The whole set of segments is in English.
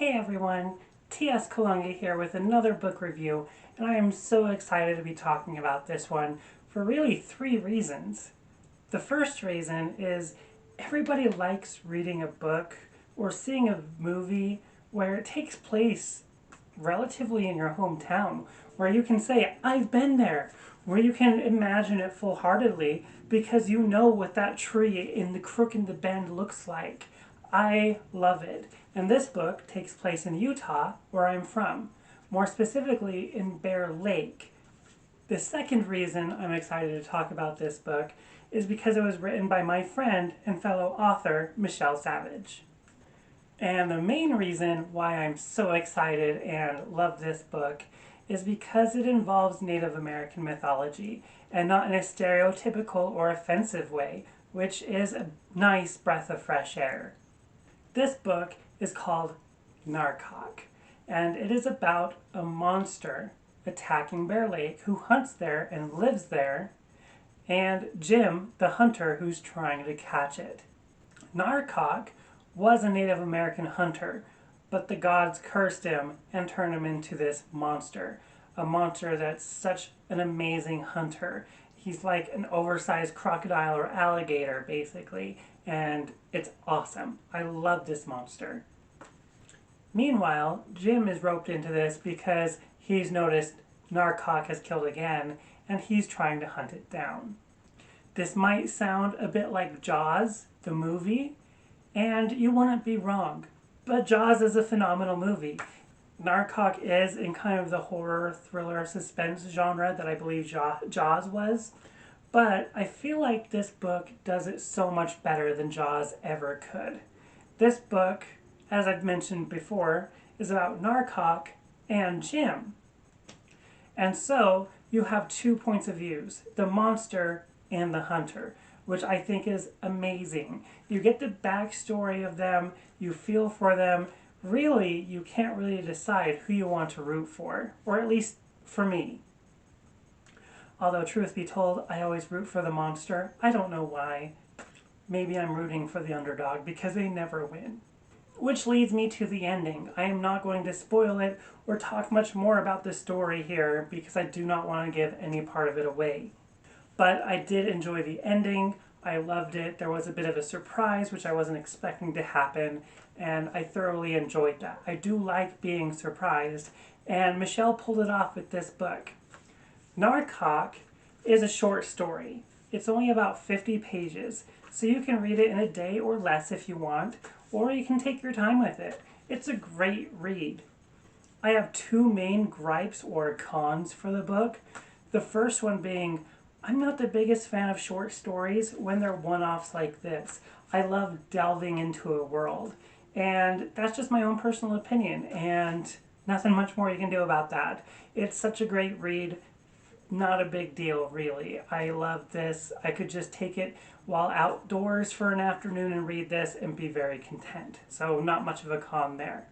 Hey everyone, T.S. Kalunga here with another book review, and I am so excited to be talking about this one for really three reasons. The first reason is everybody likes reading a book or seeing a movie where it takes place relatively in your hometown, where you can say, I've been there, where you can imagine it full-heartedly because you know what that tree in the crook in the bend looks like. I love it. And this book takes place in Utah, where I'm from, more specifically in Bear Lake. The second reason I'm excited to talk about this book is because it was written by my friend and fellow author, Michelle Savage. And the main reason why I'm so excited and love this book is because it involves Native American mythology, and not in a stereotypical or offensive way, which is a nice breath of fresh air. This book is called Nar-Kok, and it is about a monster attacking Bear Lake who hunts there and lives there, and Jim, the hunter, who's trying to catch it. Nar-Kok was a Native American hunter, but the gods cursed him and turned him into this monster. A monster that's such an amazing hunter. He's like an oversized crocodile or alligator, basically, and it's awesome. I love this monster. Meanwhile, Jim is roped into this because he's noticed Nar-Kok has killed again, and he's trying to hunt it down. This might sound a bit like Jaws, the movie, and you wouldn't be wrong. But Jaws is a phenomenal movie. Nar-Kok is in kind of the horror, thriller, suspense genre that I believe Jaws was. But I feel like this book does it so much better than Jaws ever could. This book, as I've mentioned before, is about Nar-Kok and Jim. And so you have two points of views, the monster and the hunter, which I think is amazing. You get the backstory of them, you feel for them. Really, you can't really decide who you want to root for, or at least for me. Although, truth be told, I always root for the monster. I don't know why. Maybe I'm rooting for the underdog because they never win. Which leads me to the ending. I am not going to spoil it or talk much more about the story here because I do not want to give any part of it away. But I did enjoy the ending. I loved it. There was a bit of a surprise, which I wasn't expecting to happen, and I thoroughly enjoyed that. I do like being surprised, and Michelle pulled it off with this book. Nar-Kok is a short story. It's only about 50 pages, so you can read it in a day or less if you want, or you can take your time with it. It's a great read. I have two main gripes or cons for the book. The first one being, I'm not the biggest fan of short stories when they're one-offs like this. I love delving into a world, and that's just my own personal opinion, and nothing much more you can do about that. It's such a great read. Not a big deal, really. I love this. I could just take it while outdoors for an afternoon and read this and be very content. So not much of a con there.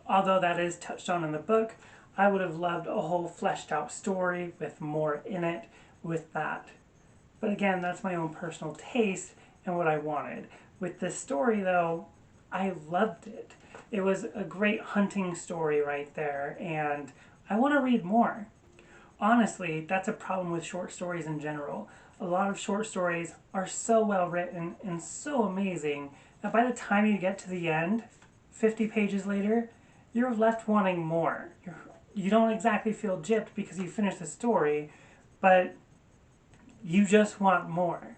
Although that is touched on in the book, I would have loved a whole fleshed out story with more in it with that. But again, that's my own personal taste and what I wanted. With this story, though, I loved it. It was a great hunting story right there, and I want to read more. Honestly, that's a problem with short stories in general. A lot of short stories are so well written and so amazing that by the time you get to the end, 50 pages later, you're left wanting more. You don't exactly feel gypped because you finished the story, but you just want more.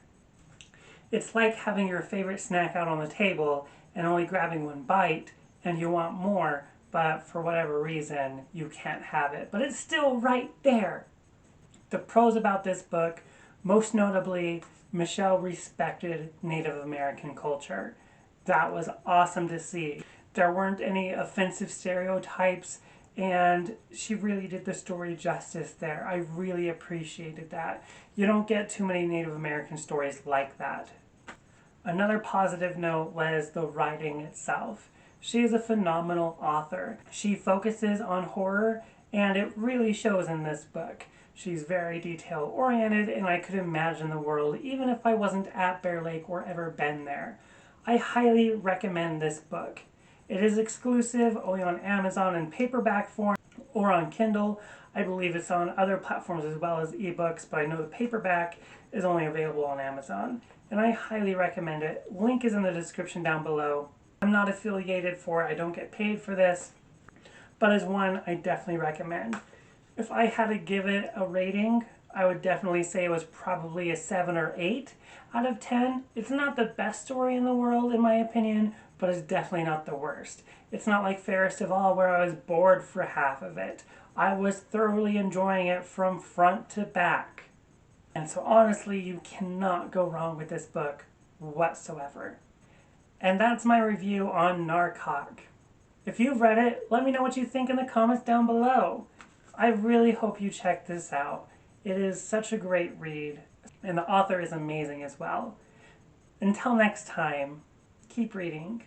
It's like having your favorite snack out on the table and only grabbing one bite, and you want more, but for whatever reason, you can't have it. But it's still right there. The pros about this book, most notably, Michelle respected Native American culture. That was awesome to see. There weren't any offensive stereotypes, and she really did the story justice there. I really appreciated that. You don't get too many Native American stories like that. Another positive note was the writing itself. She is a phenomenal author. She focuses on horror, and it really shows in this book. She's very detail-oriented, and I could imagine the world even if I wasn't at Bear Lake or ever been there. I highly recommend this book. It is exclusive only on Amazon in paperback form or on Kindle. I believe it's on other platforms as well as ebooks, but I know the paperback is only available on Amazon. And I highly recommend it. Link is in the description down below. I'm not affiliated for it, I don't get paid for this, but as one I definitely recommend. If I had to give it a rating, I would definitely say it was probably a 7 or 8 out of 10. It's not the best story in the world in my opinion, but it's definitely not the worst. It's not like Ferris All where I was bored for half of it. I was thoroughly enjoying it from front to back. And so honestly, you cannot go wrong with this book whatsoever. And that's my review on Nar-Kok. If you've read it, let me know what you think in the comments down below. I really hope you check this out. It is such a great read, and the author is amazing as well. Until next time, keep reading.